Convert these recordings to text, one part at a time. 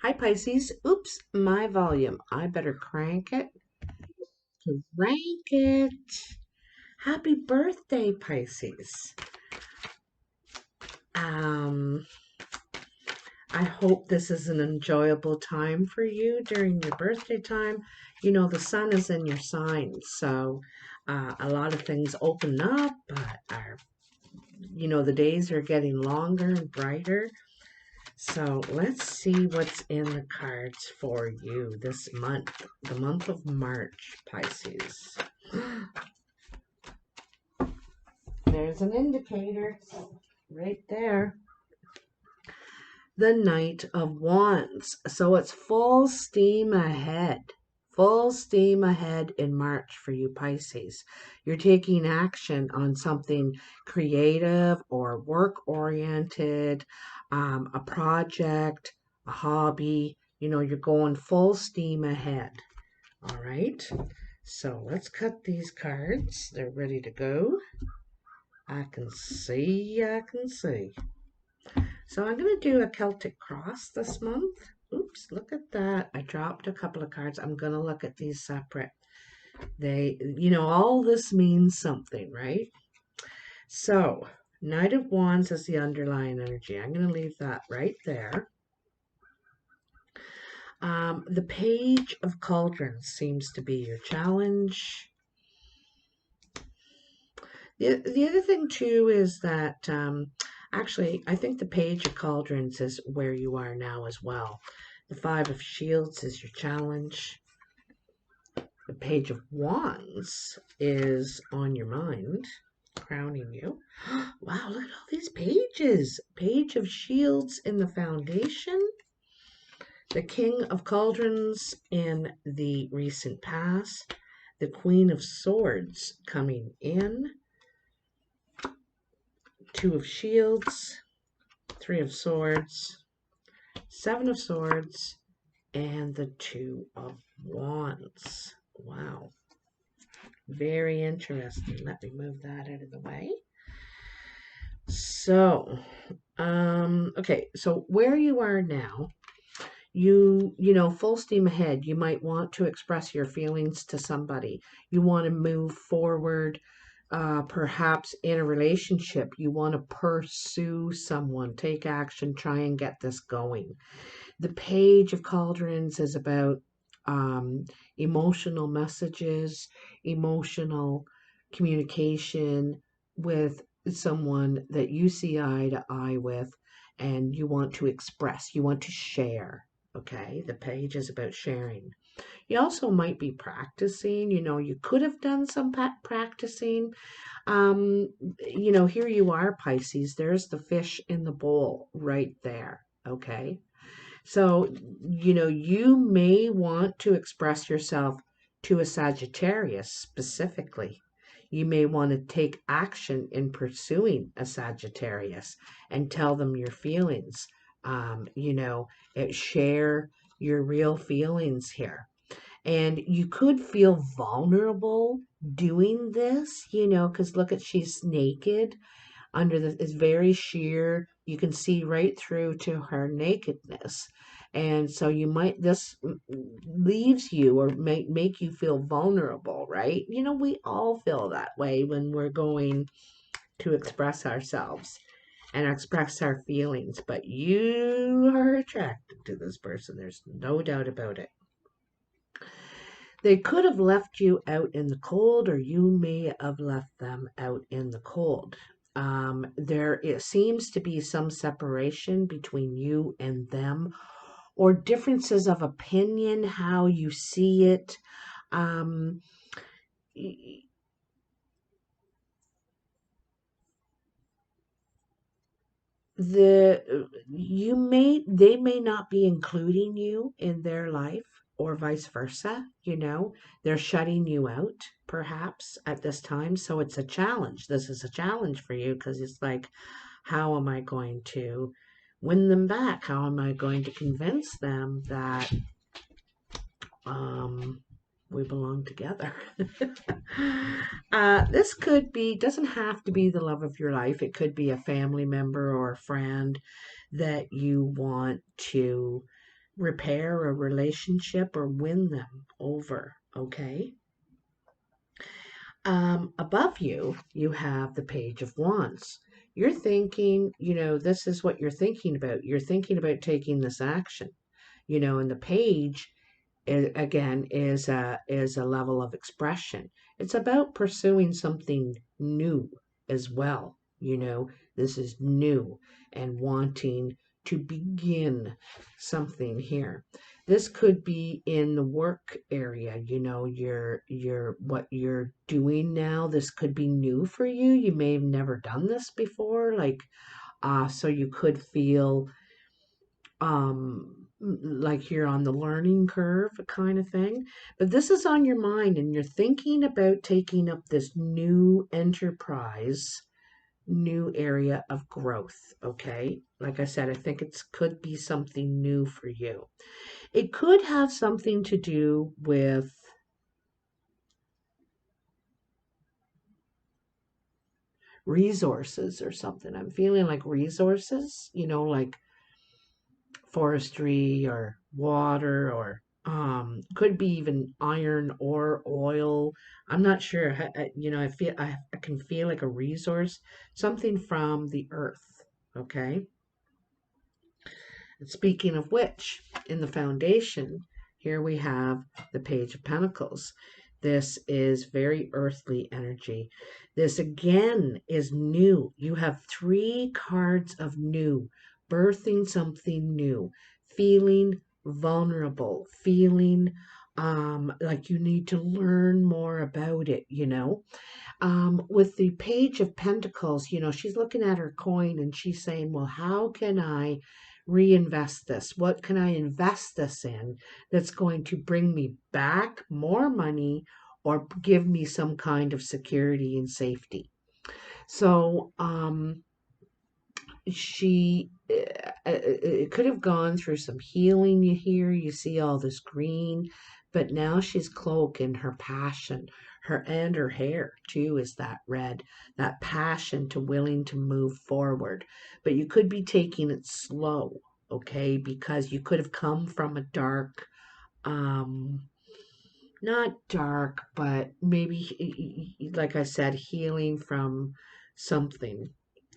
Hi, Pisces. Oops, my volume. I better crank it. Crank it. Happy birthday, Pisces. Um, I hope this is an enjoyable time for you during your birthday time. You know, the sun is in your sign, so a lot of things open up, the days are getting longer and brighter. So let's see what's in the cards for you this month, the month of March, Pisces. There's an indicator right there. The Knight of Wands. So it's full steam ahead. Full steam ahead in March for you, Pisces. You're taking action on something creative or work-oriented, a project, a hobby. You're going full steam ahead. All right. So let's cut these cards. They're ready to go. I can see. So I'm going to do a Celtic cross this month. Oops, look at that. I dropped a couple of cards. I'm going to look at these separate. All this means something, right? So, Knight of Wands is the underlying energy. I'm going to leave that right there. The Page of Cauldrons seems to be your challenge. The other thing, too, is that actually, I think the Page of Cauldrons is where you are now as well. The Five of Shields is your challenge. The Page of Wands is on your mind, crowning you. Wow, look at all these pages. Page of Shields in the foundation. The King of Cauldrons in the recent past. The Queen of Swords coming in. Two of Shields, Three of Swords, Seven of Swords, and the Two of Wands. Wow. Very interesting. Let me move that out of the way. So, okay, so where you are now, full steam ahead, you might want to express your feelings to somebody. You want to move forward. Perhaps in a relationship, you want to pursue someone, take action, try and get this going. The Page of Cauldrons is about emotional messages, emotional communication with someone that you see eye to eye with, and you want to express, you want to share. Okay, the page is about sharing. You also might be practicing, you could have done some practicing. Here you are, Pisces. There's the fish in the bowl right there. Okay. So, you may want to express yourself to a Sagittarius specifically. You may want to take action in pursuing a Sagittarius and tell them your feelings. Share your real feelings here. And you could feel vulnerable doing this, because look at, she's naked under is very sheer. You can see right through to her nakedness. And so this leaves you or make you feel vulnerable, right? We all feel that way when we're going to express ourselves and express our feelings, but you are attracted to this person. There's no doubt about it. They could have left you out in the cold, or you may have left them out in the cold. It seems to be some separation between you and them, or differences of opinion, how you see it. Um, they may not be including you in their life, or vice versa. They're shutting you out perhaps at this time. So it's a challenge. This is a challenge for you, because it's like, how am I going to win them back? How am I going to convince them that we belong together? This doesn't have to be the love of your life. It could be a family member or a friend that you want to repair a relationship or win them over, okay? Above you, you have the Page of Wands. You're thinking, this is what you're thinking about. You're thinking about taking this action, and the page again is a level of expression. It's about pursuing something new as well. This is new and wanting to begin something here. This could be in the work area. Your what you're doing now. This could be new for you. You may have never done this before, so you could feel like you're on the learning curve kind of thing. But this is on your mind and you're thinking about taking up this new enterprise, new area of growth. Okay, like I said, I think it could be something new for you. It could have something to do with resources or something. I'm feeling like resources, like forestry or water, or could be even iron or oil. I'm not sure. I feel I can feel like a resource, something from the earth. Okay. And speaking of which, in the foundation, here we have the Page of Pentacles. This is very earthly energy. This again is new. You have 3 cards of new, birthing something new, feeling vulnerable, feeling like you need to learn more about it. With the Page of Pentacles, she's looking at her coin and she's saying, well, how can I reinvest this? What can I invest this in that's going to bring me back more money or give me some kind of security and safety? So, she it could have gone through some healing. You see all this green, but now she's cloaking her passion. Her hair too is that red, that passion to willing to move forward. But you could be taking it slow, okay? Because you could have come from a dark, not dark, but maybe, like I said, healing from something.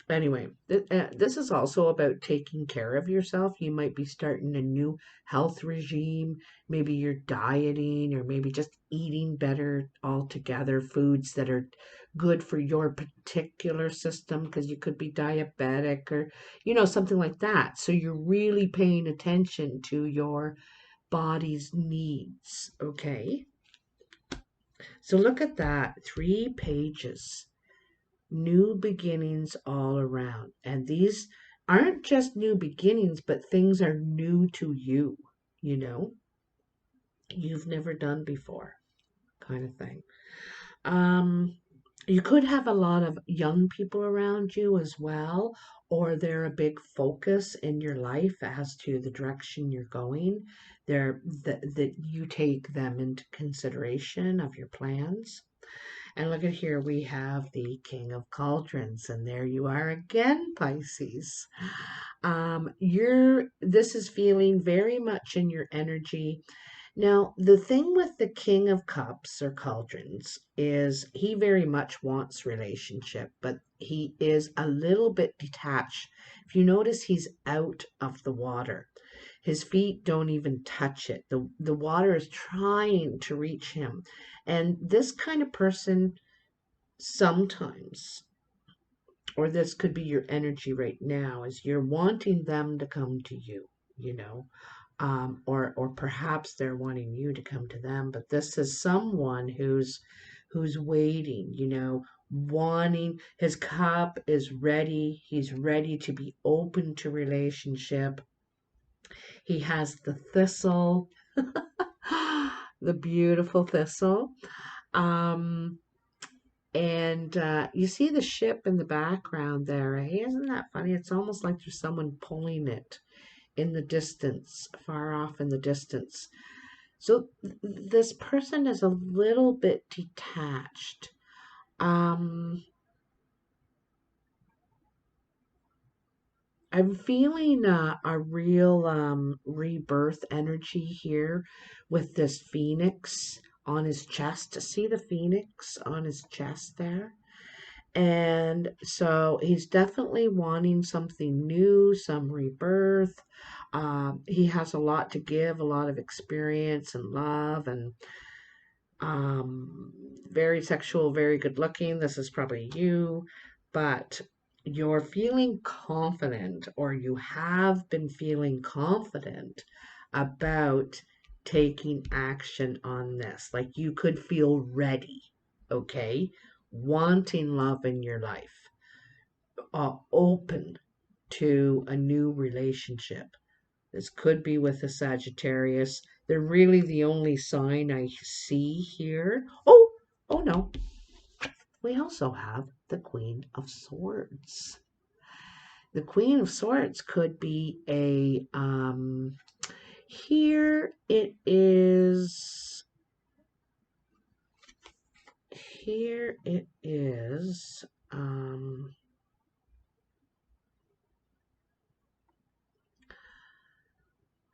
Anyway, this is also about taking care of yourself. You might be starting a new health regime. Maybe you're dieting, or maybe just eating better altogether, foods that are good for your particular system, because you could be diabetic or, something like that. So you're really paying attention to your body's needs. Okay. So look at that. 3 pages. New beginnings all around. And these aren't just new beginnings, but things are new to you, you know, you've never done before, kind of thing. You could have a lot of young people around you as well, or they're a big focus in your life as to the direction you're going. That you take them into consideration of your plans. And look at here, we have the King of Cauldrons, and there you are again, Pisces. This is feeling very much in your energy. Now, the thing with the King of Cups or Cauldrons is he very much wants relationship, but he is a little bit detached. If you notice, he's out of the water. His feet don't even touch it. The water is trying to reach him. And this kind of person sometimes, or this could be your energy right now, is you're wanting them to come to you, or perhaps they're wanting you to come to them. But this is someone who's waiting, wanting. His cup is ready. He's ready to be open to relationship. He has the thistle, the beautiful thistle. Um, and you see the ship in the background there. Hey, isn't that funny? It's almost like there's someone pulling it in the distance, far off in the distance. So this person is a little bit detached. Um, I'm feeling a real rebirth energy here with this phoenix on his chest. See the phoenix on his chest there? And so he's definitely wanting something new, some rebirth. He has a lot to give, a lot of experience and love, and um, very sexual, very good looking. This is probably you, but you're feeling confident, or you have been feeling confident about taking action on this. Like you could feel ready, okay? Wanting love in your life, open to a new relationship. This could be with a Sagittarius. They're really the only sign I see here. Oh no. We also have the Queen of Swords. The Queen of Swords could be here it is. Here it is.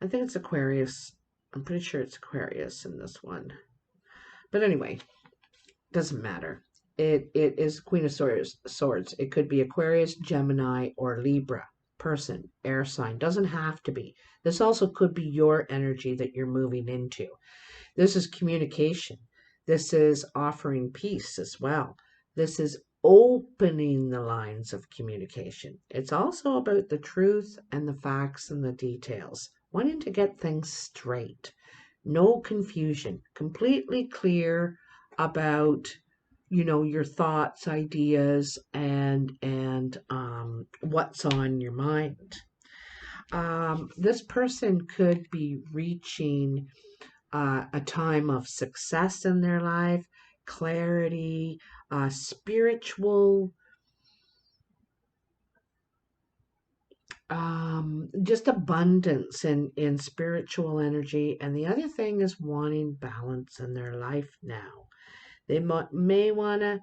I think it's Aquarius. I'm pretty sure it's Aquarius in this one. But anyway, doesn't matter. It is Queen of Swords. It could be Aquarius, Gemini, or Libra. Person, air sign. Doesn't have to be. This also could be your energy that you're moving into. This is communication. This is offering peace as well. This is opening the lines of communication. It's also about the truth and the facts and the details. Wanting to get things straight. No confusion. Completely clear about your thoughts, ideas, and what's on your mind. This person could be reaching a time of success in their life, clarity, spiritual, just abundance in spiritual energy. And the other thing is wanting balance in their life now. They may want to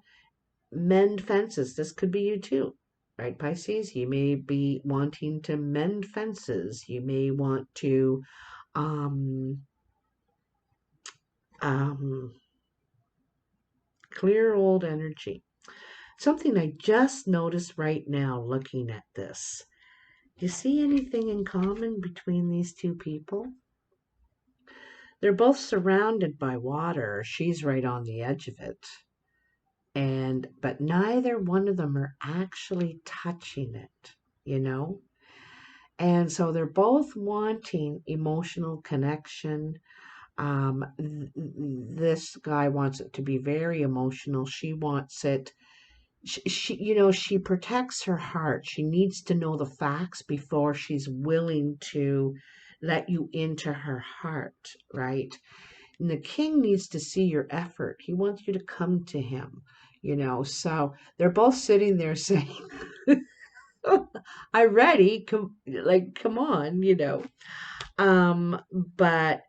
mend fences. This could be you too, right, Pisces? You may be wanting to mend fences. You may want to um, um, clear old energy. Something I just noticed right now looking at this. Do you see anything in common between these two people? They're both surrounded by water. She's right on the edge of it. But neither one of them are actually touching it, you know? And so they're both wanting emotional connection. This guy wants it to be very emotional. She wants it. She protects her heart. She needs to know the facts before she's willing to let you into her heart, right? And the king needs to see your effort. He wants you to come to him. So they're both sitting there saying, I'm ready. Come on. But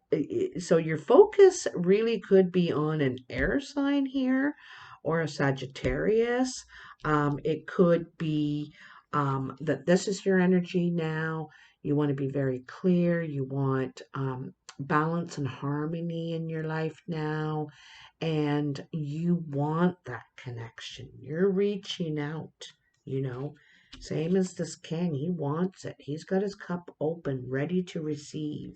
so your focus really could be on an air sign here or a Sagittarius. It could be that this is your energy now. You want to be very clear. You want balance and harmony in your life now. And you want that connection. You're reaching out. Same as this king, he wants it. He's got his cup open, ready to receive.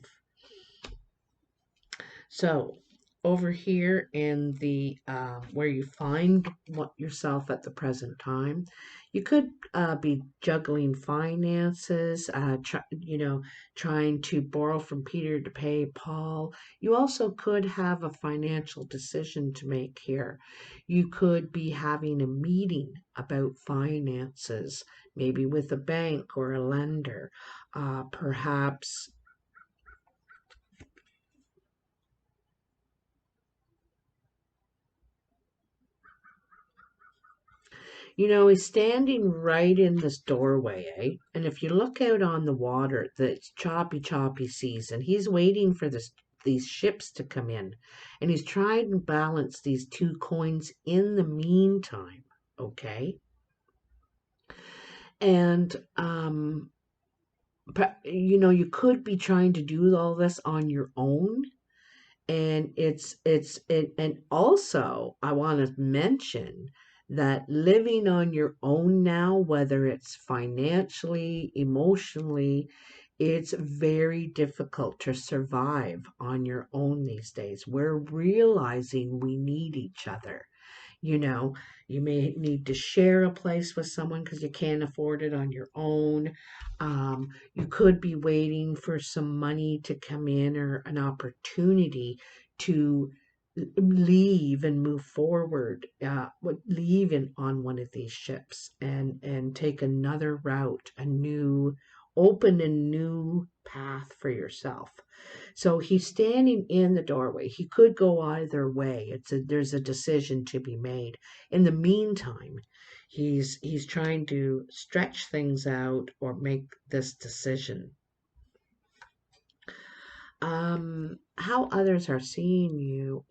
So over here in the where you find yourself at the present time, you could be juggling finances, trying to borrow from Peter to pay Paul. You also could have a financial decision to make here. You could be having a meeting about finances, maybe with a bank or a lender, perhaps. He's standing right in this doorway, eh? And if you look out on the water, the choppy seas, and he's waiting for these ships to come in. And he's trying to balance these two coins in the meantime, okay? And you know, you could be trying to do all this on your own. And and also I want to mention that living on your own now, whether it's financially, emotionally, it's very difficult to survive on your own these days. We're realizing we need each other. You know, you may need to share a place with someone because you can't afford it on your own. You could be waiting for some money to come in or an opportunity to leave and move forward, leave on one of these ships and take another route, open a new path for yourself. So he's standing in the doorway. He could go either way. There's a decision to be made. In the meantime, he's trying to stretch things out or make this decision. How others are seeing you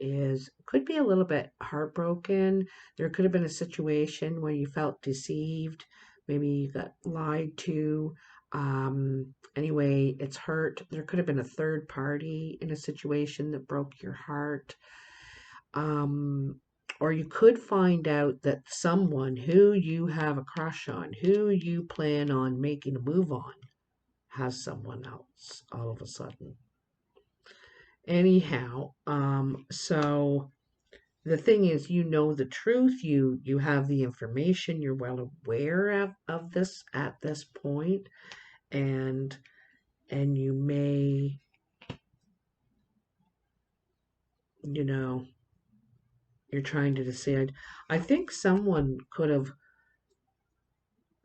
could be a little bit heartbroken. There could have been a situation where you felt deceived. Maybe you got lied to. Anyway, it's hurt. There could have been a third party in a situation that broke your heart. Um, or you could find out that someone who you have a crush on, who you plan on making a move on, has someone else all of a sudden. Anyhow, so the thing is, you know the truth, you have the information, you're well aware of this at this point, and you may, you know, you're trying to decide. I think someone could have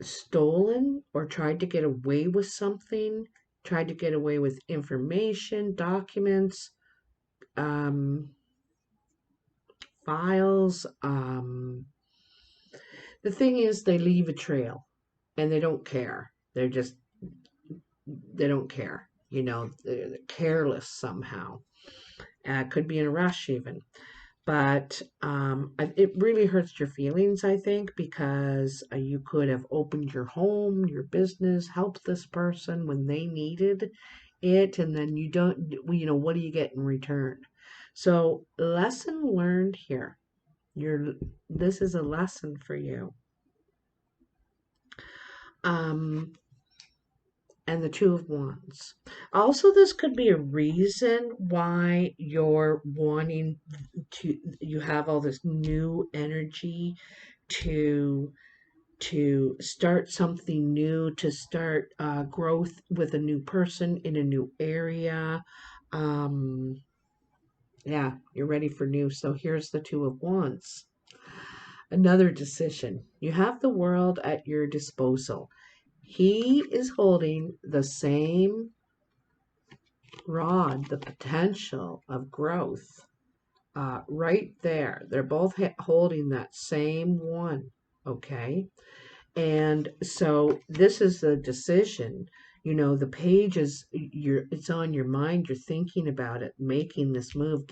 stolen or tried to get away with something, tried to get away with information, documents, um, files. The thing is, they leave a trail and they don't care. They don't care. You know, they're careless somehow. Could be in a rush even. But it really hurts your feelings, I think, because you could have opened your home, your business, helped this person when they needed it, and then you don't, you know, what do you get in return? So, lesson learned here. This is a lesson for you. Um, and the Two of Wands. Also, this could be a reason why you're wanting you have all this new energy to start something new, to start growth with a new person in a new area. Um, yeah, you're ready for new. So here's the Two of Wands. Another decision. You have the world at your disposal. He is holding the same rod, the potential of growth, right there. They're both holding that same one, okay? And so this is the decision. You know, the page is it's on your mind. You're thinking about it, making this move,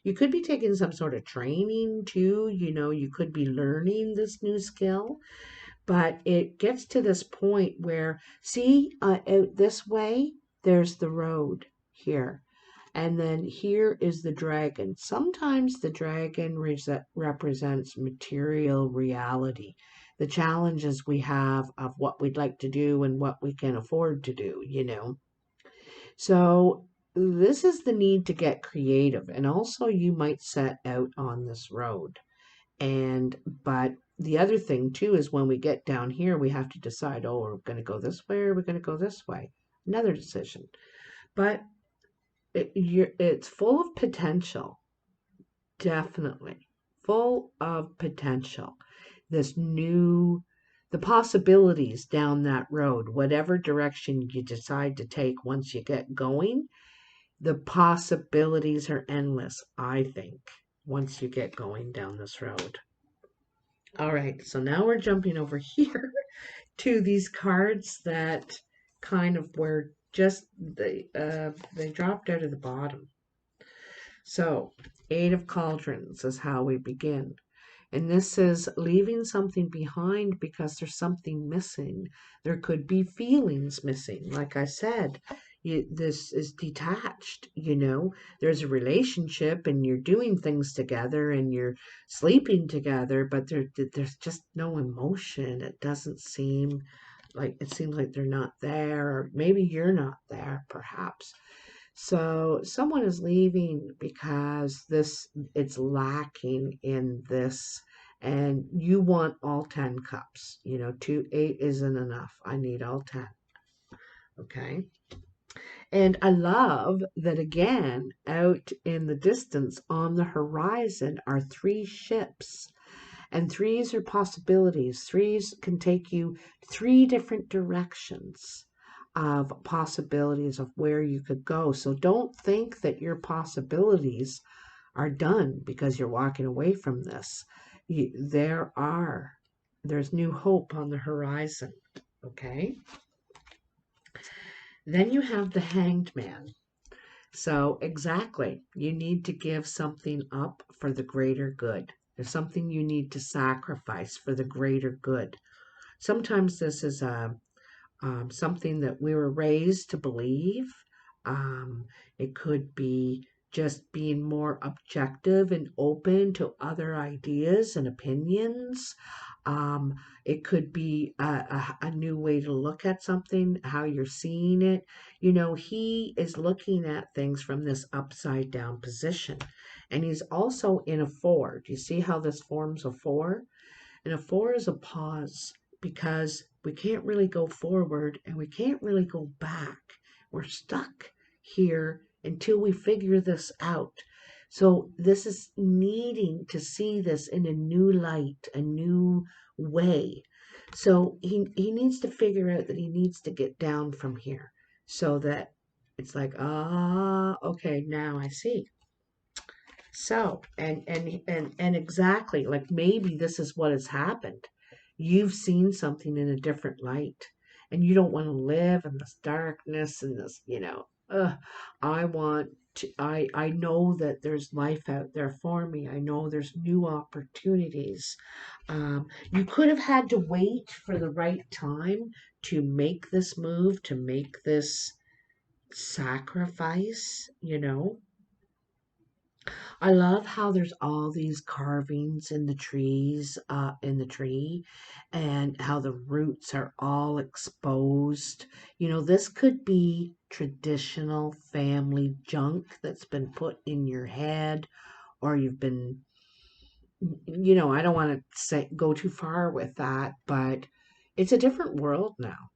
you could be taking some sort of training too. You know, you could be learning this new skill, but it gets to this point where, see, out this way, there's the road here. And then here is the dragon. Sometimes the dragon represents material reality, the challenges we have of what we'd like to do and what we can afford to do, you know. So this is the need to get creative. And also you might set out on this road. But the other thing too is when we get down here, we have to decide, oh, we're going to go this way or we're going to go this way. Another decision. But it's full of potential, definitely. Full of potential. The possibilities down that road, whatever direction you decide to take once you get going, the possibilities are endless, I think, once you get going down this road. All right, so now we're jumping over here to these cards that kind of were just they dropped out of the bottom. So, Eight of Cauldrons is how we begin. And this is leaving something behind because there's something missing. There could be feelings missing. Like I said, this is detached, There's a relationship and you're doing things together and you're sleeping together, but there's just no emotion. It seems like they're not there, or maybe you're not there, perhaps. So someone is leaving because it's lacking in this, and you want all 10 cups. 8 isn't enough. I need all 10. Okay. And I love that again, out in the distance on the horizon are 3 ships. And threes are possibilities. Threes can take you 3 different directions of possibilities of where you could go. So don't think that your possibilities are done because you're walking away from this. There's new hope on the horizon. Okay. Then you have the Hanged Man. So exactly, you need to give something up for the greater good. There's something you need to sacrifice for the greater good. Sometimes this is something that we were raised to believe. It could be just being more objective and open to other ideas and opinions. Um, it could be a new way to look at something, how you're seeing it. He is looking at things from this upside down position. And he's also in a 4. Do you see how this forms a 4? And a 4 is a pause because we can't really go forward and we can't really go back. We're stuck here until we figure this out. So this is needing to see this in a new light, a new way. So he needs to figure out that he needs to get down from here so that it's like, okay, now I see. So, and exactly, like maybe this is what has happened. You've seen something in a different light, and you don't want to live in this darkness and this, I know that there's life out there for me. I know there's new opportunities. You could have had to wait for the right time to make this move, to make this sacrifice. I love how there's all these carvings in the tree, and how the roots are all exposed. This could be traditional family junk that's been put in your head, or you've been, I don't want to say go too far with that, but it's a different world now.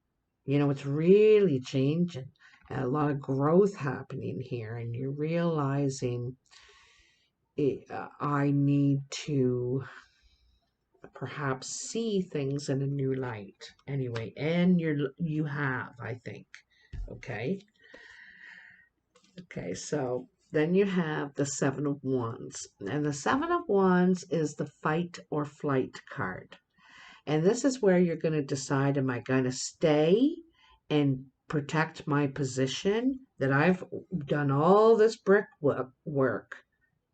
It's really changing. A lot of growth happening here, and you're realizing I need to perhaps see things in a new light. Anyway, and you have, I think. Okay. Okay, so then you have the 7 of Wands. And the 7 of Wands is the fight or flight card. And this is where you're going to decide, am I going to stay and protect my position that I've done all this brick work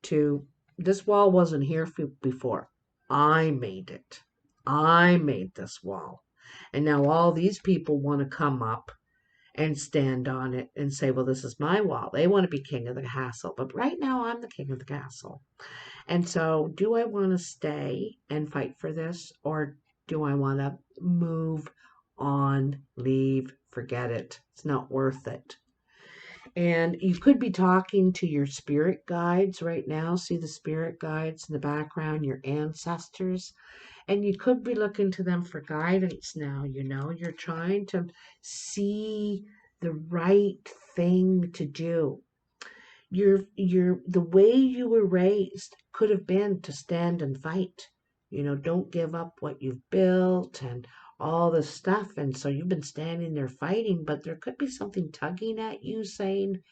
to. This wall wasn't here before. I made it. I made this wall. And now all these people want to come up and stand on it and say, well, this is my wall. They want to be king of the castle. But right now I'm the king of the castle. And so do I want to stay and fight for this? Or do I want to move on, leave, forget it? It's not worth it. And you could be talking to your spirit guides right now. See the spirit guides in the background, your ancestors. And you could be looking to them for guidance now. You're trying to see the right thing to do. The way you were raised could have been to stand and fight. Don't give up what you've built and all this stuff. And so you've been standing there fighting, but there could be something tugging at you saying,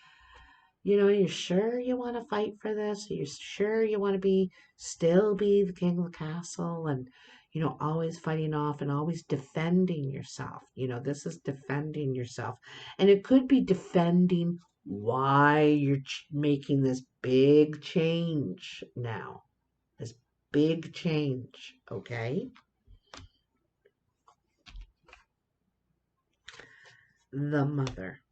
are you sure you want to fight for this? Are you sure you want to still be the king of the castle, and, always fighting off and always defending yourself? This is defending yourself. And it could be defending why you're making this big change now. This big change, okay? The Mother.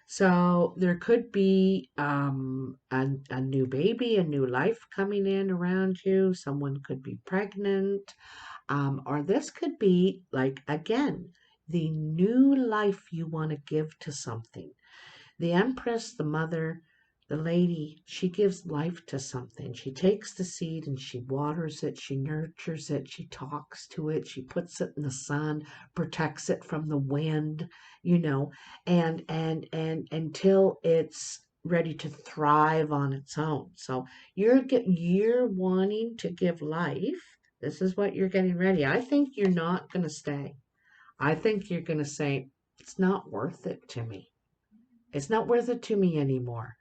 So there could be a new baby, a new life coming in around you. Someone could be pregnant. Or this could be like, again, the new life you want to give to something. The Empress, the Mother, the lady, she gives life to something. She takes the seed and she waters it, she nurtures it, she talks to it, she puts it in the sun, protects it from the wind, you know, and until it's ready to thrive on its own. So you're wanting to give life. This is what you're getting ready. I think you're not going to stay. I think you're going to say, it's not worth it to me. It's not worth it to me anymore.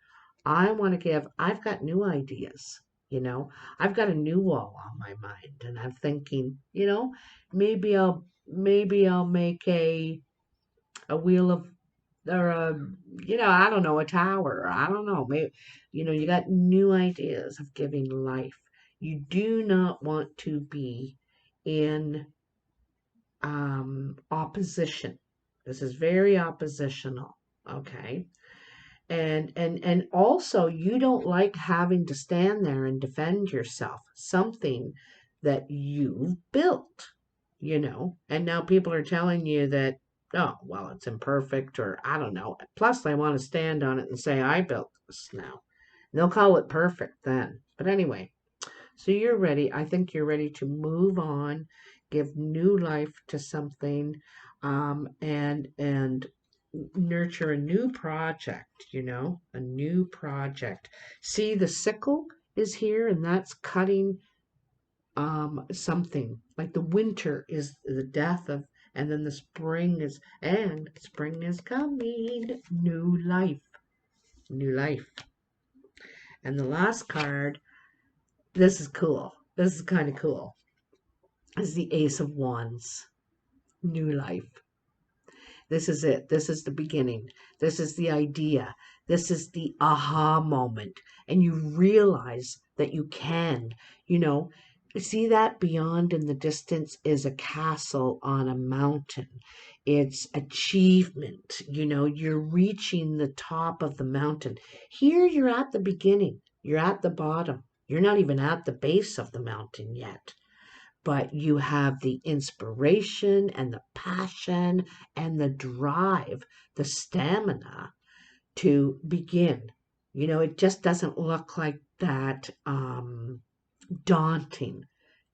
I want to give, I've got new ideas, you know. I've got a new wall on my mind and I'm thinking, you know, maybe I'll make a wheel of or a you know, I don't know, a tower. I don't know. Maybe you know, you got new ideas of giving life. You do not want to be in opposition. This is very oppositional, okay? And also you don't like having to stand there and defend yourself, something that you've built, you know, and now people are telling you that, oh well, it's imperfect, or I don't know, plus they want to stand on it and say I built this now. And they'll call it perfect then, but anyway, so you're ready. I think you're ready to move on, give new life to something, and nurture a new project, you know, a new project. See, the sickle is here, and that's cutting something. Like the winter is the death of, and then the spring is coming. New life, new life. And the last card, this is cool. This is kind of cool. Is the Ace of Wands. New life. This is it. This is the beginning. This is the idea. This is the aha moment. And you realize that you can, you know, see that beyond in the distance is a castle on a mountain. It's achievement. You know, you're reaching the top of the mountain. Here you're at the beginning. You're at the bottom. You're not even at the base of the mountain yet, but you have the inspiration and the passion and the drive, the stamina to begin. You know, it just doesn't look like that daunting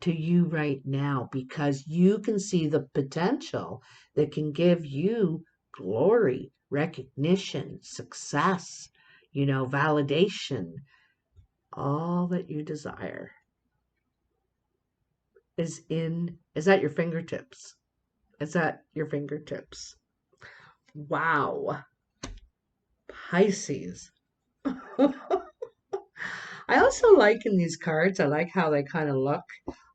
to you right now, because you can see the potential that can give you glory, recognition, success, you know, validation, all that you desire is at your fingertips. It's at your fingertips. Wow. Pisces. I also like in these cards, I like how they kind of look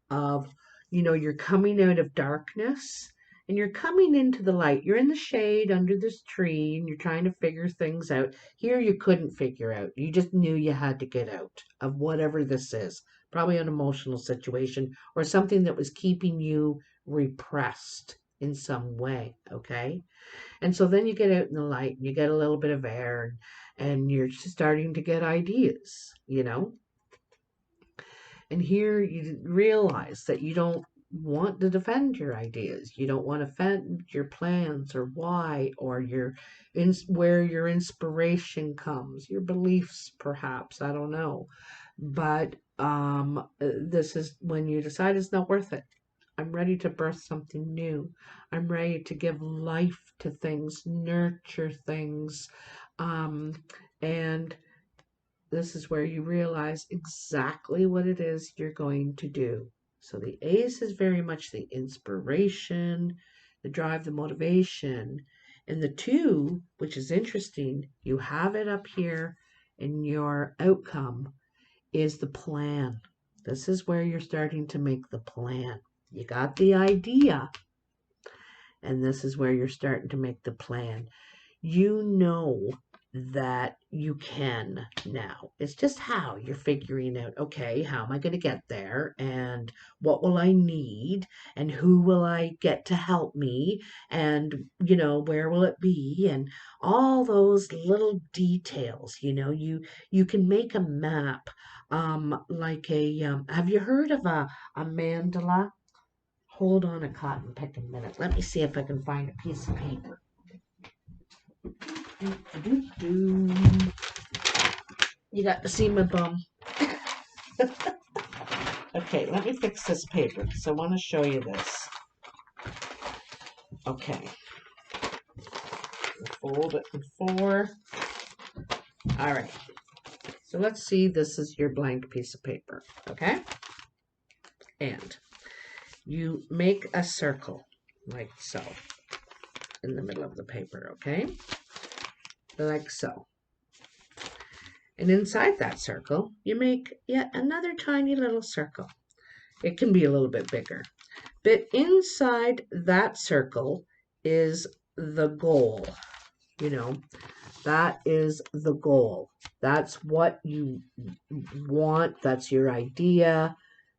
of, you know, you're coming out of darkness and you're coming into the light. You're in the shade under this tree and you're trying to figure things out. Here you couldn't figure out. You just knew you had to get out of whatever this is. Probably an emotional situation or something that was keeping you repressed in some way, okay? And so then you get out in the light and you get a little bit of air and you're starting to get ideas, you know? And here you realize that you don't want to defend your ideas. You don't want to defend your plans or why or where your inspiration comes, your beliefs perhaps, I don't know. But this is when you decide it's not worth it. I'm ready to birth something new. I'm ready to give life to things, nurture things. And this is where you realize exactly what it is you're going to do. So the Ace is very much the inspiration, the drive, the motivation. And the 2, which is interesting, you have it up here in your outcome, is the plan. This is where you're starting to make the plan. You got the idea, and this is where you're starting to make the plan. You know that you can now. It's just how you're figuring out, okay, how am I going to get there? And what will I need? And who will I get to help me? And, where will it be? And all those little details, you can make a map, like have you heard of a mandala? Hold on a cotton pick a minute. Let me see if I can find a piece of paper. You got to see my bum. Okay, let me fix this paper because I want to show you this. Okay. Fold it in 4. All right. So let's see. This is your blank piece of paper. Okay. And you make a circle like so in the middle of the paper. Okay. Like so. And inside that circle, you make yet another tiny little circle. It can be a little bit bigger. But inside that circle is the goal. That is the goal. That's what you want. That's your idea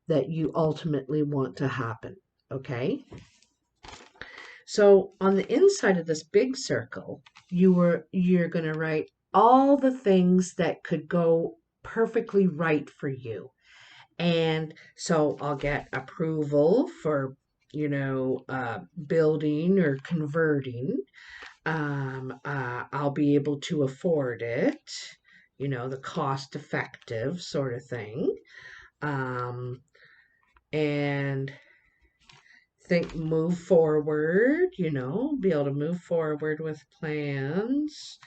that you ultimately want to happen. Okay? So on the inside of this big circle, you're going to write all the things that could go perfectly right for you. And so I'll get approval for, building or converting. I'll be able to afford it, the cost effective sort of thing. And move forward, be able to move forward with plans,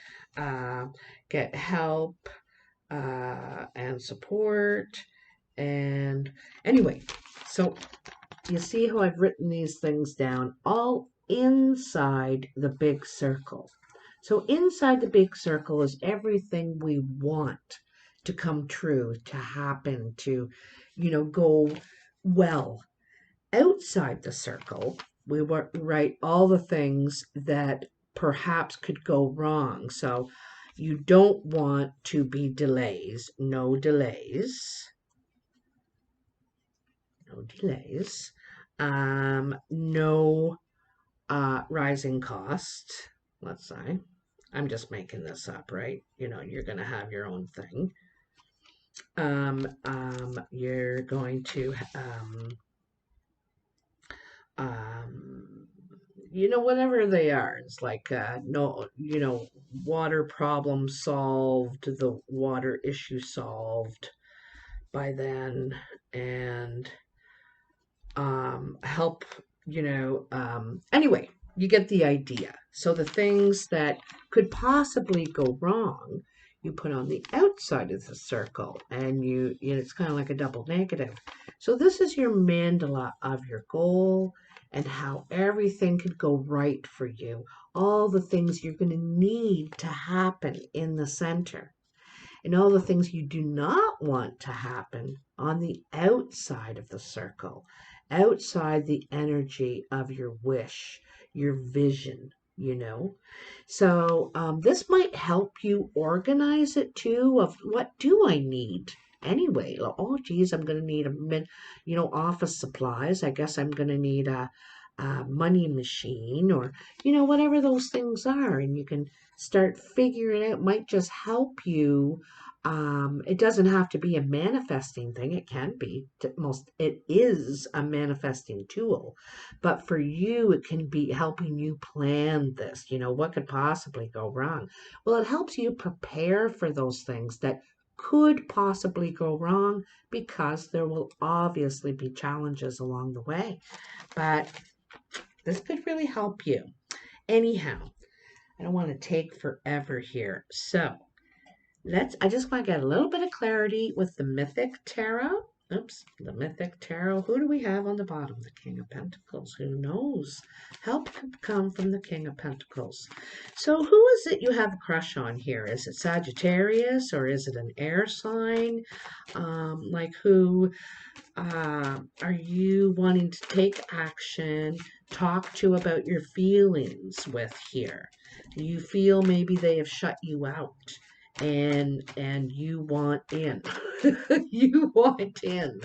get help, and support. And anyway, so you see how I've written these things down all inside the big circle. So inside the big circle is everything we want to come true, to happen, to, go well. Outside the circle, we write all the things that perhaps could go wrong. So you don't want to be delays, no delays. No delays. No rising cost, let's say. I'm just making this up, right? You're going to have your own thing. You're going to, whatever they are. It's like, no, water problem solved, the water issue solved by then, and help, anyway, you get the idea. So the things that could possibly go wrong, you put on the outside of the circle, and it's kind of like a double negative. So this is your mandala of your goal and how everything could go right for you. All the things you're going to need to happen in the center. And all the things you do not want to happen on the outside of the circle, outside the energy of your wish, your vision, So this might help you organize it too, of what do I need anyway? Oh, geez, I'm going to need office supplies. I guess I'm going to need a money machine, or, whatever those things are. And you can start figuring out, might just help you. It doesn't have to be a manifesting thing. It can be. It is a manifesting tool. But for you, it can be helping you plan this. What could possibly go wrong? Well, it helps you prepare for those things that could possibly go wrong, because there will obviously be challenges along the way. But this could really help you. Anyhow, I don't want to take forever here. So I just want to get a little bit of clarity with the Mythic Tarot. Oops, the Mythic Tarot. Who do we have on the bottom? The King of Pentacles. Who knows? Help could come from the King of Pentacles. So who is it you have a crush on here? Is it Sagittarius, or is it an air sign? Like who are you wanting to take action, talk to about your feelings with here. You feel maybe they have shut you out and you want in. You want in.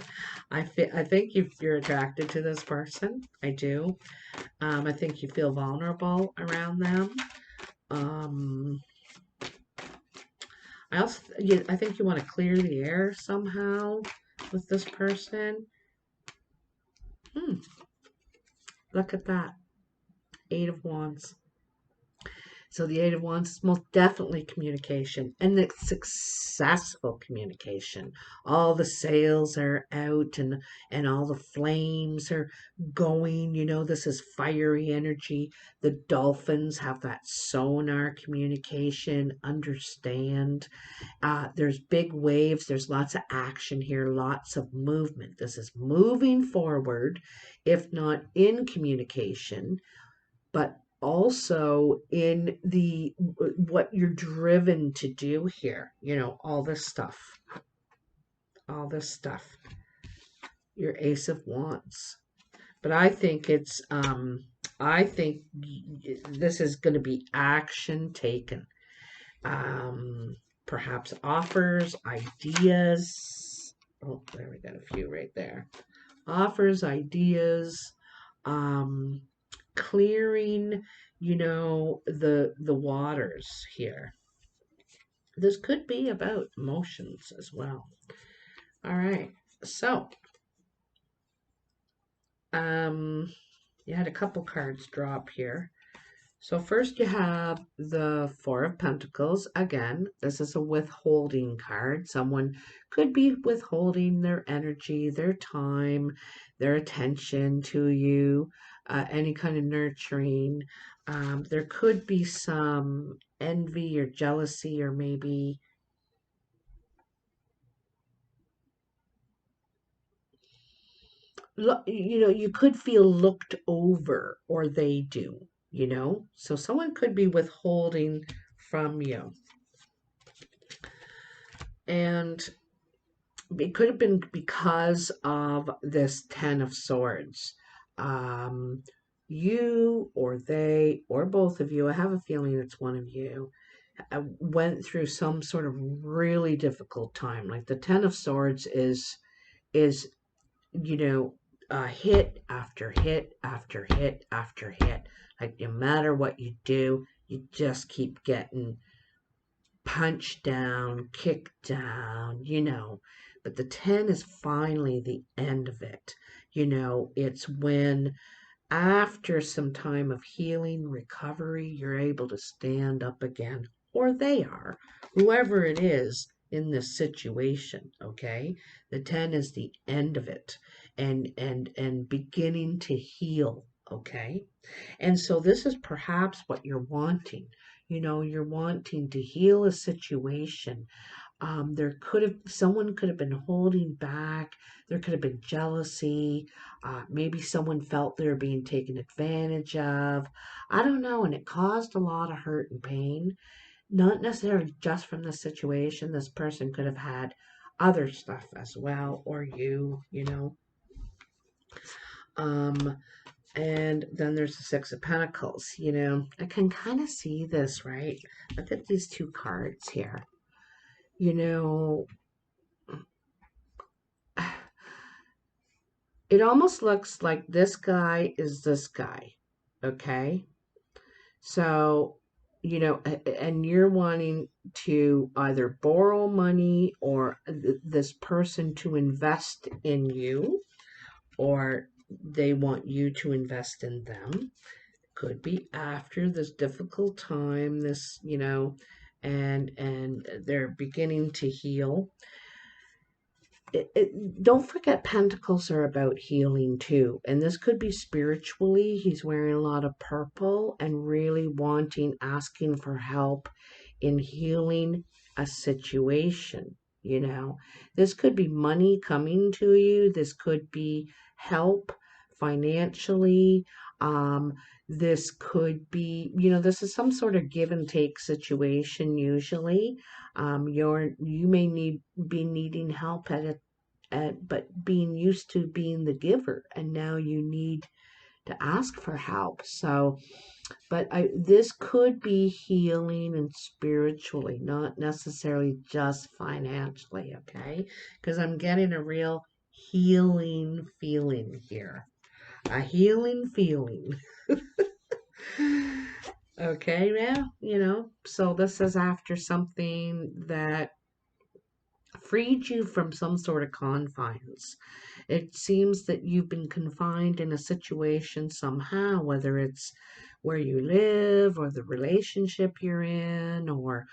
I think you're attracted to this person. I do. I think you feel vulnerable around them. Um, I think you want to clear the air somehow with this person. Hmm, look at that. Eight of Wands. So the Eight of Wands is most definitely communication, and it's successful communication. All the sails are out and all the flames are going. This is fiery energy. The dolphins have that sonar communication, understand. There's big waves. There's lots of action here, lots of movement. This is moving forward, if not in communication, but also in the what you're driven to do here. All this stuff, all this stuff. Your Ace of Wands. But I think this is going to be action taken. Perhaps offers, ideas. Oh, there we got a few right there. Offers, ideas, um, clearing, the waters here. This could be about emotions as well. All right. So, you had a couple cards drop here. So first you have the Four of Pentacles. Again, this is a withholding card. Someone could be withholding their energy, their time, their attention to you, any kind of nurturing. There could be some envy or jealousy, or maybe you could feel looked over, or they do. So someone could be withholding from you. And it could have been because of this Ten of Swords. You or they or both of you, I have a feeling it's one of you, went through some sort of really difficult time. Like the Ten of Swords is hit after hit after hit after hit. Like no matter what you do, you just keep getting punched down, kicked down, But the 10 is finally the end of it. It's when after some time of healing, recovery, you're able to stand up again, or they are, whoever it is in this situation, okay? The 10 is the end of it and beginning to heal, okay? And so this is perhaps what you're wanting. You're wanting to heal a situation. Someone could have been holding back. There could have been jealousy. Maybe someone felt they were being taken advantage of. I don't know. And it caused a lot of hurt and pain. Not necessarily just from the situation. This person could have had other stuff as well, or you. Um, and then there's the Six of Pentacles. I can kind of see this, right? Look at these two cards here. It almost looks like this guy is this guy, okay? So, and you're wanting to either borrow money or this person to invest in you, or they want you to invest in them. Could be after this difficult time, and they're beginning to heal. Don't forget, pentacles are about healing too, and this could be spiritually. He's wearing a lot of purple and really asking for help in healing a situation. This could be money coming to you. This could be help financially. This could be, this is some sort of give and take situation usually. You may be needing help but being used to being the giver, and now you need to ask for help. So, but this could be healing and spiritually, not necessarily just financially, okay? Because I'm getting a real healing feeling here. A healing feeling. Okay, yeah, so this is after something that freed you from some sort of confines. It seems that you've been confined in a situation somehow, whether it's where you live or the relationship you're in or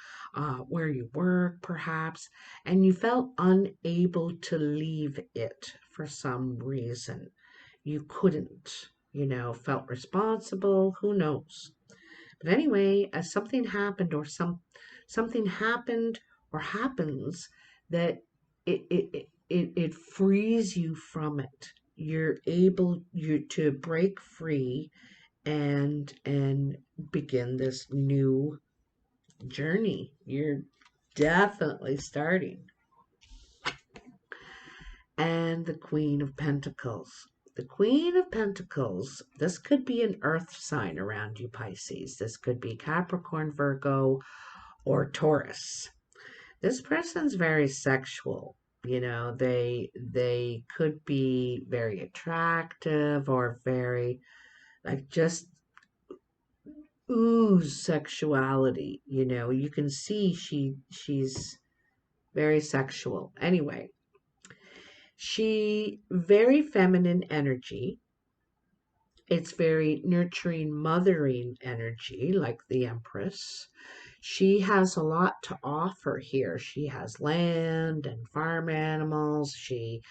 where you work, perhaps, and you felt unable to leave it for some reason. You couldn't, felt responsible, who knows. But anyway, as something happened or something happened or happens that it frees you from it. You're able you to break free and begin this new journey. You're definitely starting. And the Queen of Pentacles. The Queen of Pentacles, this could be an earth sign around you, Pisces. This could be Capricorn, Virgo, or Taurus. This person's very sexual. They could be very attractive or very like just ooze sexuality. You can see she's very sexual. Anyway, she very feminine energy. It's very nurturing, mothering energy, like the Empress. She has a lot to offer here. She has land and farm animals. She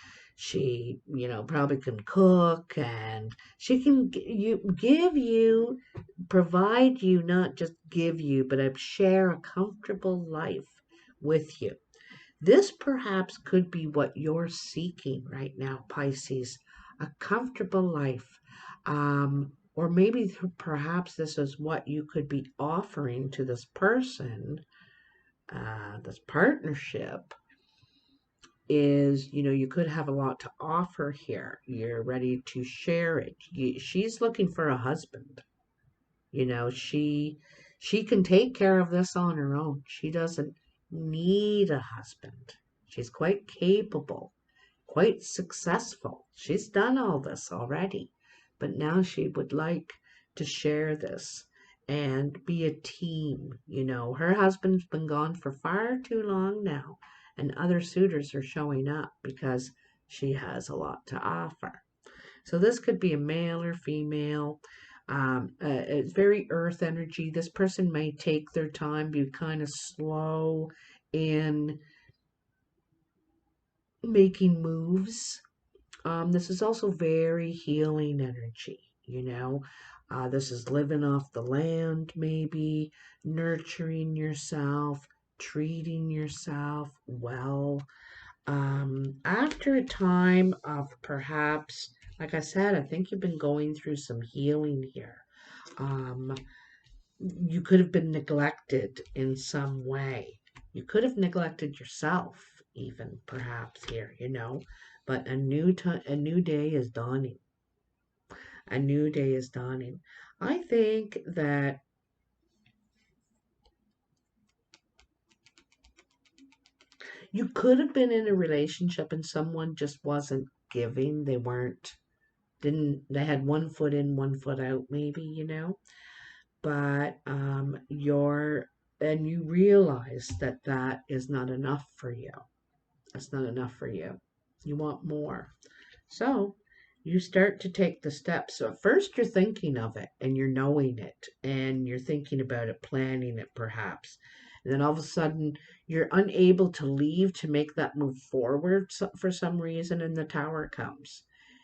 probably can cook, and she can give you, provide you, not just give you, but share a comfortable life with you. This perhaps could be what you're seeking right now, Pisces, a comfortable life. Or maybe perhaps this is what you could be offering to this person, this partnership is, you could have a lot to offer here. You're ready to share it. She's looking for a husband. She can take care of this on her own. She doesn't need a husband. She's quite capable, quite successful. She's done all this already, but now she would like to share this and be a team. Her husband's been gone for far too long now, and other suitors are showing up because she has a lot to offer. So this could be a male or female. It's very earth energy. This person may take their time, be kind of slow in making moves. This is also very healing energy. This is living off the land, maybe nurturing yourself, treating yourself well. After a time of perhaps, like I said, I think you've been going through some healing here. Um, you could have been neglected in some way. You could have neglected yourself, even perhaps here. But a new day is dawning. A new day is dawning. I think that you could have been in a relationship and someone just wasn't giving. They had one foot in, one foot out, maybe. But you realize that is not enough for you. That's not enough for you. You want more. So you start to take the steps. So at first you're thinking of it and you're knowing it and you're thinking about it, planning it perhaps. And then all of a sudden you're unable to leave to make that move forward for some reason, and the Tower comes.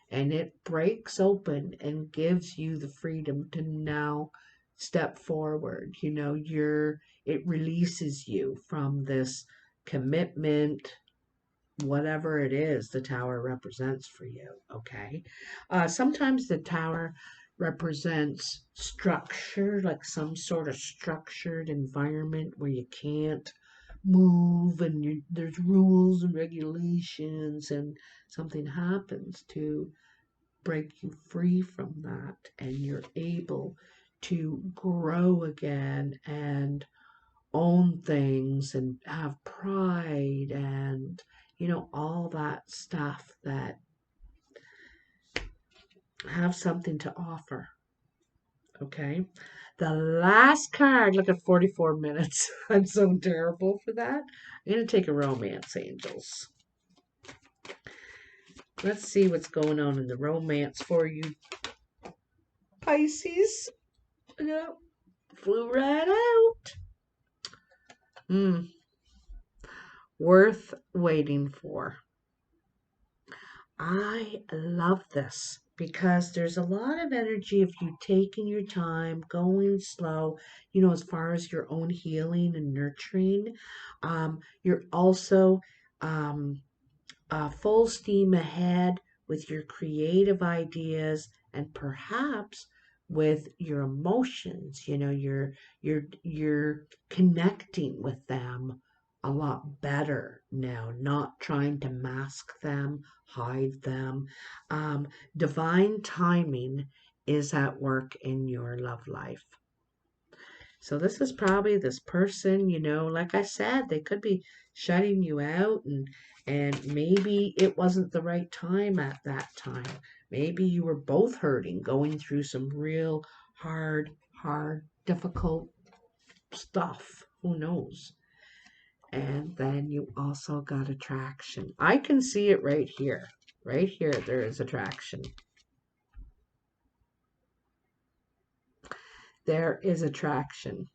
And it breaks open and gives you the freedom to now step forward. It releases you from this commitment, whatever it is the Tower represents for you, okay? Sometimes the Tower represents structure, like some sort of structured environment where you can't move and there's rules and regulations, and something happens to break you free from that, and you're able to grow again and own things and have pride and, all that stuff that have something to offer. Okay. The last card, look at 44 minutes. I'm so terrible for that. I'm going to take a romance, angels. Let's see what's going on in the romance for you, Pisces. Yeah, flew right out. Worth waiting for. I love this because there's a lot of energy of you taking your time, going slow, as far as your own healing and nurturing. You're also full steam ahead with your creative ideas and perhaps with your emotions. You're connecting with them a lot better now, not trying to mask them, hide them. Divine timing is at work in your love life. So this is probably this person, like I said, they could be shutting you out, and maybe it wasn't the right time at that time. Maybe you were both hurting, going through some real hard, difficult stuff. Who knows? And then you also got attraction. I can see it right here. Right here, there is attraction. There is attraction.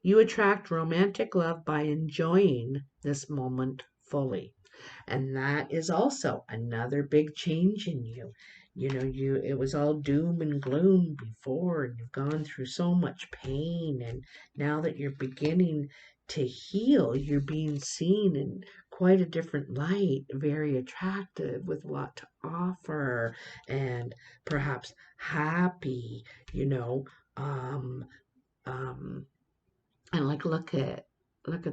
You attract romantic love by enjoying this moment fully. And that is also another big change in you. It was all doom and gloom before, and you've gone through so much pain, and now that you're beginning to heal, you're being seen in quite a different light, very attractive with a lot to offer, and perhaps happy, and look at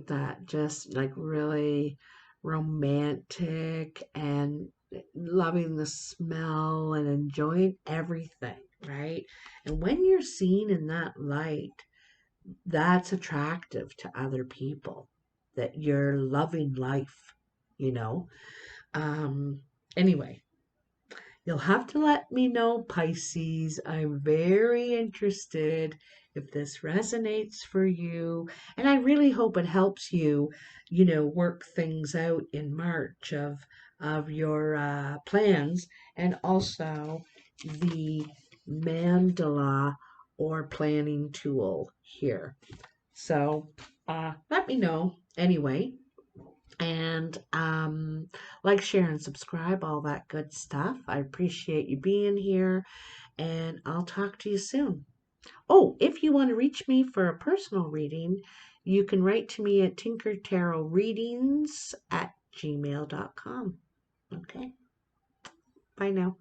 that, just like really romantic and loving the smell and enjoying everything, right? And when you're seen in that light, that's attractive to other people, that you're loving life, you know. Anyway, you'll have to let me know, Pisces. I'm very interested if this resonates for you. And I really hope it helps you, work things out in March of your plans, and also the mandala or planning tool here. So let me know anyway. And like, share, and subscribe, all that good stuff. I appreciate you being here, and I'll talk to you soon. Oh, if you want to reach me for a personal reading, you can write to me at tinkertarotreadings@gmail.com. Okay. Bye now.